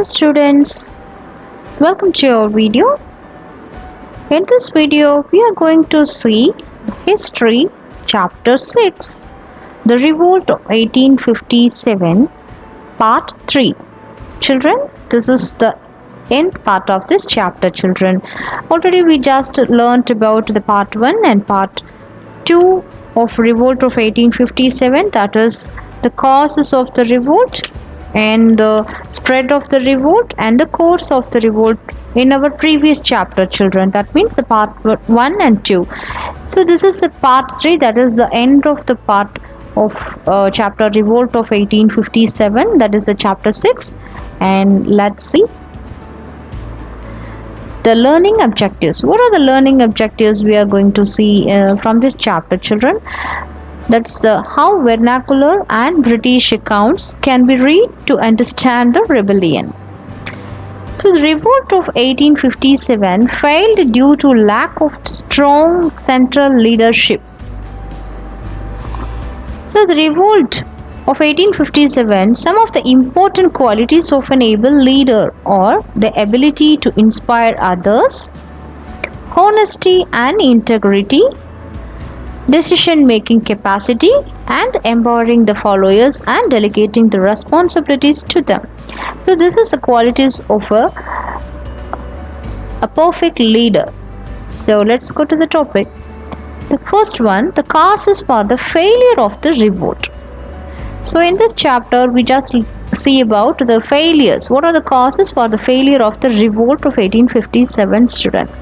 students, welcome to our video. In this video, we are going to see History Chapter 6, The Revolt of 1857, Part 3. Children, this is the end part of this chapter, children. Already we just learnt about the Part 1 and Part 2 of Revolt of 1857, that is the causes of the revolt and the spread of the revolt and the course of the revolt in our previous chapter, children. That means the part 1 and 2. So this is the part 3, that is the end of the part of chapter Revolt of 1857, that is the chapter 6. And let's see the learning objectives. What are the learning objectives we are going to see from this chapter, children? That's the how vernacular and British accounts can be read to understand the rebellion. So the revolt of 1857 failed due to lack of strong central leadership. So the revolt of 1857, some of the important qualities of an able leader are the ability to inspire others, honesty and integrity, decision-making capacity, and empowering the followers and delegating the responsibilities to them. So this is the qualities of a perfect leader. So let's go to the topic. The first one, the causes for the failure of the revolt. So in this chapter, we just see about the failures. What are the causes for the failure of the revolt of 1857, students?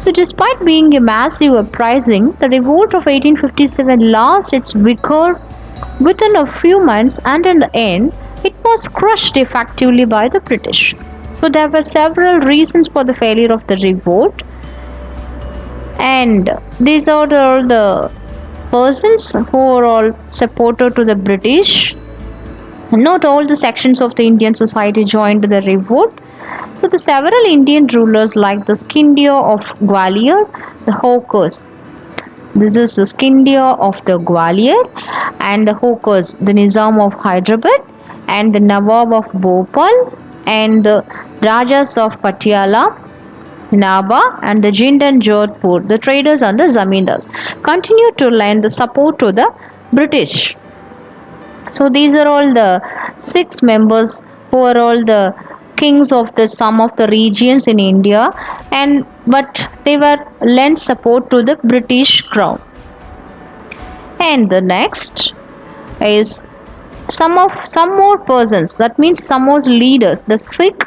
So despite being a massive uprising, the revolt of 1857 lost its vigor within a few months, and in the end, it was crushed effectively by the British. So there were several reasons for the failure of the revolt, and these are all the persons who are all supporter to the British. Not all the sections of the Indian society joined the revolt. So the several Indian rulers like the Scindia of Gwalior, the Hawkers. This is the Scindia of the Gwalior, and the Hawkers, the Nizam of Hyderabad, and the Nawab of Bhopal, and the Rajas of Patiala, Naba, and the Jind and Jodhpur, the traders and the zamindars, continue to lend the support to the British. So these are all the 6 members who are all the kings of some of the regions in India, but they were lent support to the British crown. And the next is some more persons, that means some more leaders, the Sikh,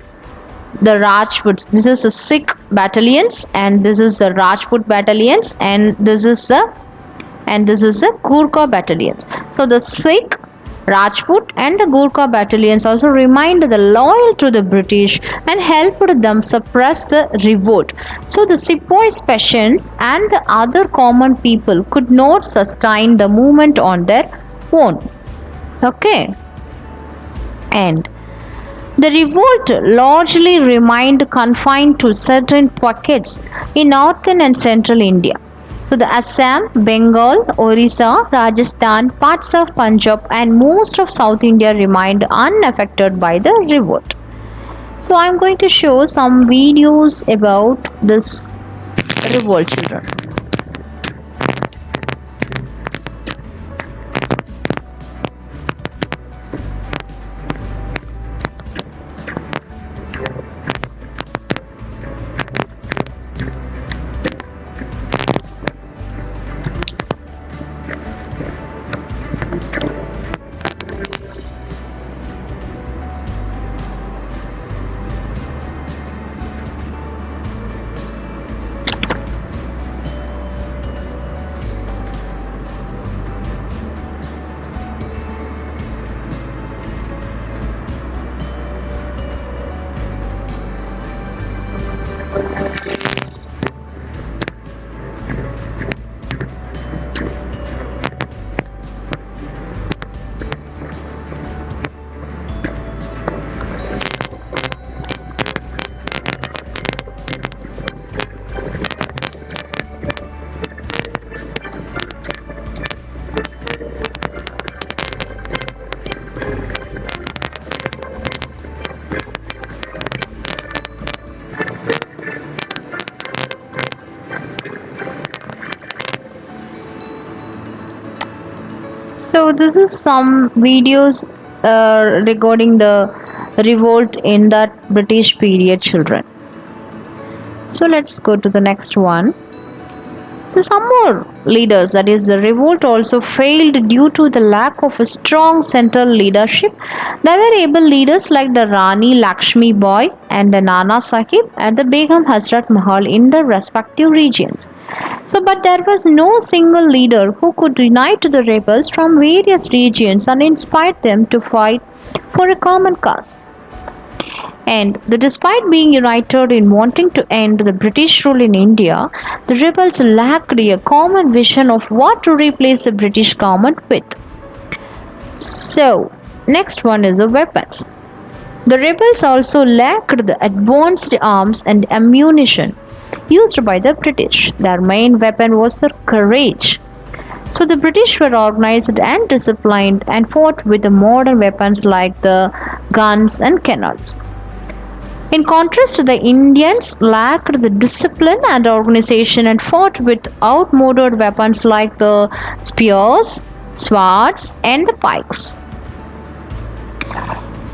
the Rajputs. This is the Sikh battalions, and this is the Rajput battalions, and this is the Gurkha battalions. So the Sikh, Rajput and the Gurkha battalions also remained loyal to the British and helped them suppress the revolt. So the sepoys, peasants and the other common people could not sustain the movement on their own. Okay. And the revolt largely remained confined to certain pockets in northern and central India. So the Assam, Bengal, Orissa, Rajasthan, parts of Punjab and most of South India remained unaffected by the revolt. So I am going to show some videos about this revolt, children. So this is some videos regarding the revolt in that British period, children. So let's go to the next one. So some more leaders, that is the revolt also failed due to the lack of a strong central leadership. There were able leaders like the Rani Lakshmi Bai and the Nana Sahib and the Begum Hazrat Mahal in the respective regions. So, but there was no single leader who could unite the rebels from various regions and inspire them to fight for a common cause. And despite being united in wanting to end the British rule in India, the rebels lacked a common vision of what to replace the British government with. So, next one is the weapons. The rebels also lacked the advanced arms and ammunition used by the British. Their main weapon was their courage. So the British were organized and disciplined and fought with the modern weapons like the guns and cannons. In contrast, the Indians lacked the discipline and organization and fought with outmoded weapons like the spears, swords, and the pikes.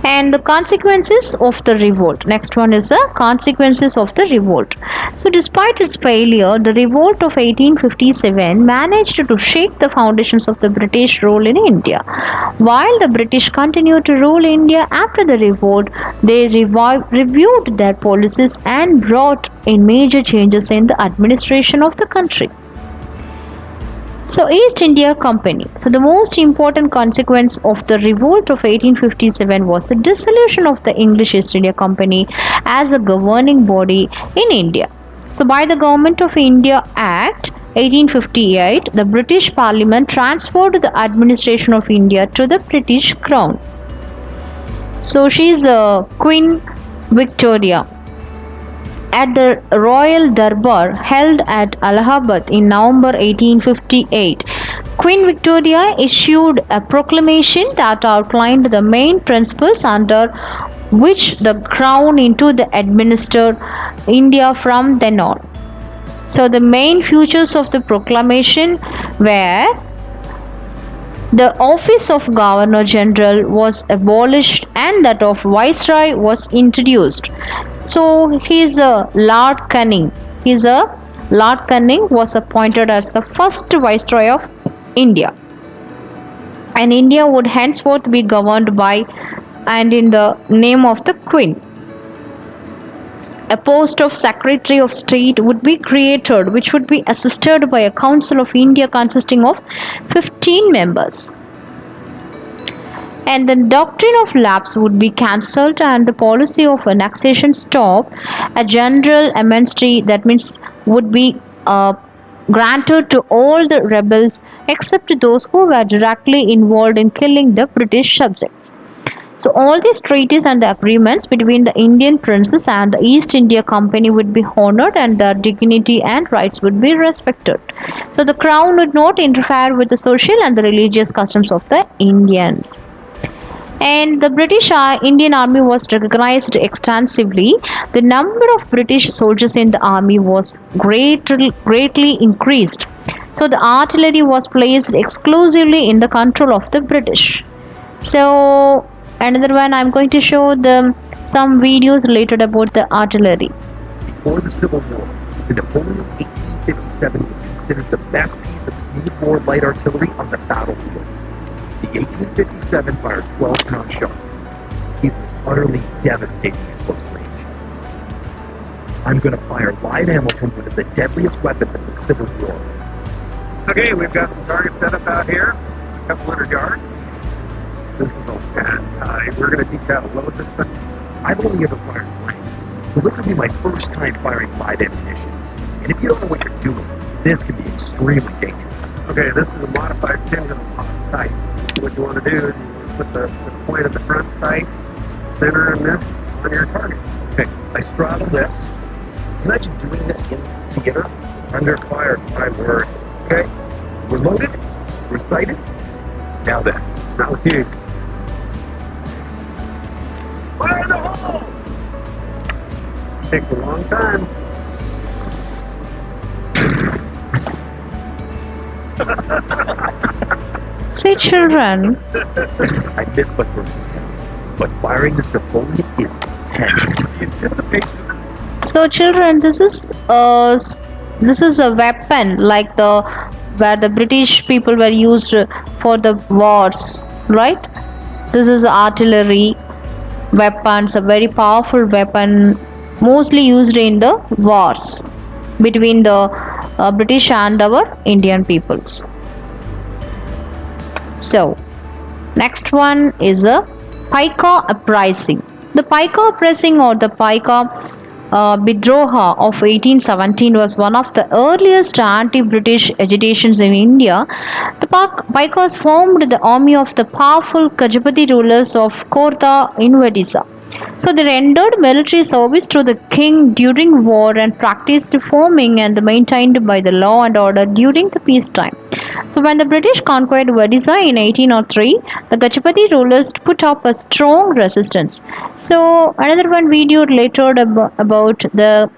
And the consequences of the revolt. Next one is the consequences of the revolt. So despite its failure, the revolt of 1857 managed to shake the foundations of the British rule in India. While the British continued to rule India after the revolt, they reviewed their policies and brought in major changes in the administration of the country. So East India Company. So the most important consequence of the revolt of 1857 was the dissolution of the English East India Company as a governing body in India. So by the Government of India Act 1858, the British Parliament transferred the administration of India to the British Crown. So she is Queen Victoria. At the Royal Darbar held at Allahabad in November 1858, Queen Victoria issued a proclamation that outlined the main principles under which the Crown into the administered India from then on. So the main features of the proclamation were the office of Governor General was abolished and that of Viceroy was introduced. So he is a Lord Canning. Lord Canning was appointed as the first Viceroy of India. And India would henceforth be governed by and in the name of the Queen. A post of Secretary of State would be created, which would be assisted by a Council of India consisting of 15 members. And the doctrine of lapse would be cancelled and the policy of annexation stopped. A general amnesty, that means, would be granted to all the rebels except those who were directly involved in killing the British subjects. So all these treaties and the agreements between the Indian princes and the East India Company would be honored and their dignity and rights would be respected. So the Crown would not interfere with the social and the religious customs of the Indians. And the British Indian Army was recognized extensively. The number of British soldiers in the army was greatly increased. So the artillery was placed exclusively in the control of the British. So another one, I'm going to show some videos related about the artillery. Before the Civil War, the Napoleon 1857 was considered the best piece of smoothbore light artillery on the battlefield. The 1857 fired 12-pound shots. It was utterly devastating at close range. I'm going to fire live ammo from one of the deadliest weapons of the Civil War. Okay, we've got some targets set up out here, a couple hundred yards. This is all sad. We're going to teach how to load this thing. I've only ever fired once, so this will be my first time firing live ammunition. And if you don't know what you're doing, this can be extremely dangerous. Okay, this is a modified Pinham sight. What you want to do is you put the point of the front sight, center and this on your target. Okay, I straddle this. Imagine doing this in theater. Under fire, my word. Okay, we're loaded, we're sighted. Now this. Not with you. Fire in the hole! Takes a long time. say, children? I missed my first attempt, but firing this Napoleon is intense. So, children, this is a weapon like the where the British people were used for the wars, right? This is artillery weapons, a very powerful weapon, mostly used in the wars between the British and our Indian peoples. So, next one is a Pika Uprising. The Pika Uprising or the Pika Bidroha of 1817 was one of the earliest anti-British agitations in India. The Pikas formed the army of the powerful Gajapati rulers of Khordha in Odisha. So they rendered military service to the king during war and practiced reforming and maintained by the law and order during the peacetime. So when the British conquered Odisha in 1803, the Gajapati rulers put up a strong resistance. So another one video related about the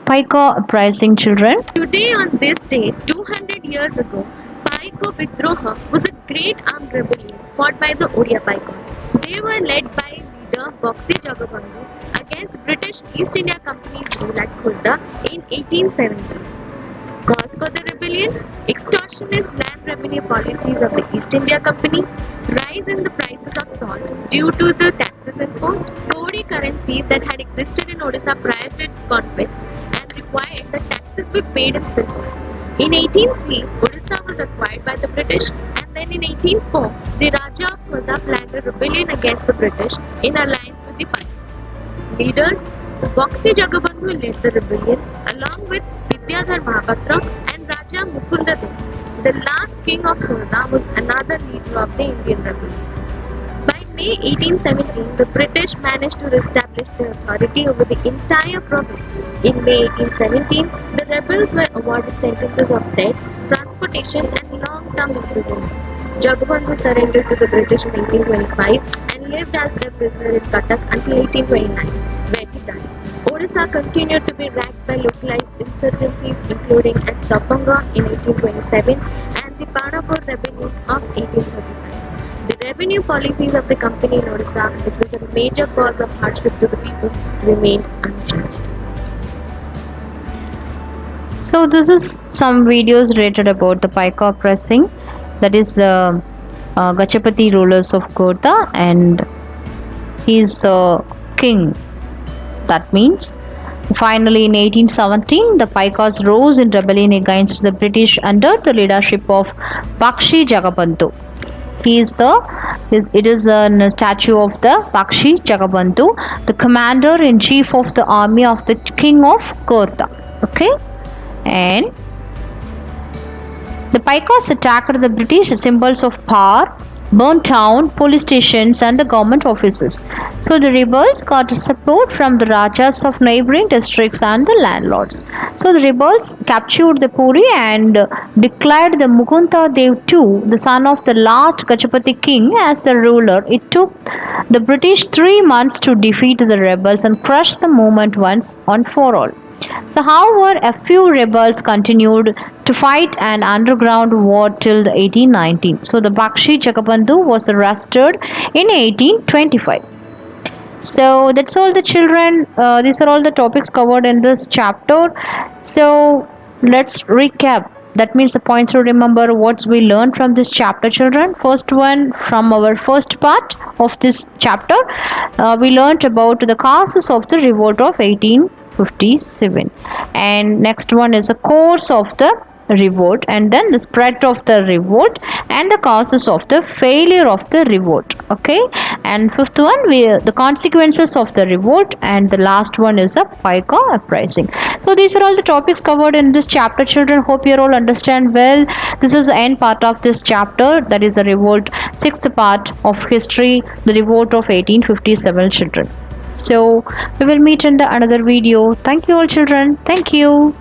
Pika Uprising, children. Today on this day, 200 years ago, Paiko Bidroha was a great armed rebellion fought by the Odia Paikas. They were led by leader Boxy Jagabandhu against British East India Company's rule at Khurda in 1870. Cause for the rebellion: extortionist land revenue policies of the East India Company, rise in the prices of salt due to the taxes imposed, Todi currency that had existed in Odisha prior to its conquest and required that taxes be paid in silver. In 1803, Odisha was acquired by the British, and then in 1804, the Raja of Khurda planned a rebellion against the British in alliance with the Paikas. Leaders: Boxy Jagabandhu led the rebellion along with Vidyadhar Mahapatra and Raja Mukundadeva. The last king of Khurda was another leader of the Indian rebels. By May 1817, the British managed to establish their authority over the entire province. In May 1817, the rebels were awarded sentences of death, transportation and long-term imprisonment. Jagabandhu surrendered to the British in 1825 and lived as their prisoner in Cuttack until 1829, where he died. Odisha continued to be racked by localized insurgencies including at Dabanga in 1827 and the Banapur rebellion of 1835. The revenue policies of the company in Odisha, which was a major cause of hardship to the people, remained unchanged. So this is some videos related about the Pika Uprising, that is the Gachapati rulers of Khorda, and he is the king. That means finally in 1817 the Paikas rose in rebellion against the British under the leadership of Bakshi Jagabandhu. It is a statue of the Bakshi Jagabandhu, the commander in chief of the army of the king of Khorda. Okay, and the Paikas attacked the British symbols of power, burnt down police stations and the government offices. So the rebels got support from the Rajas of neighboring districts and the landlords. So the rebels captured the Puri and declared the Mukunda Dev II, the son of the last Gachapati king, as the ruler. It took the British 3 months to defeat the rebels and crush the movement once and for all. So, however, a few rebels continued to fight an underground war till the 1819. So, the Bakshi Jagabandhu was arrested in 1825. So, that's all the children. These are all the topics covered in this chapter. So, let's recap. That means the points to remember what we learned from this chapter, children. First one, from our first part of this chapter, we learned about the causes of the revolt of 1857, and next one is the course of the revolt, and then the spread of the revolt and the causes of the failure of the revolt. Okay, and fifth one, the consequences of the revolt, and the last one is the Pika Uprising. So these are all the topics covered in this chapter, children. Hope you all understand well. This is the end part of this chapter, that is the revolt, sixth part of history, the revolt of 1857, children. So we will meet in the another video. Thank you all, children. Thank you.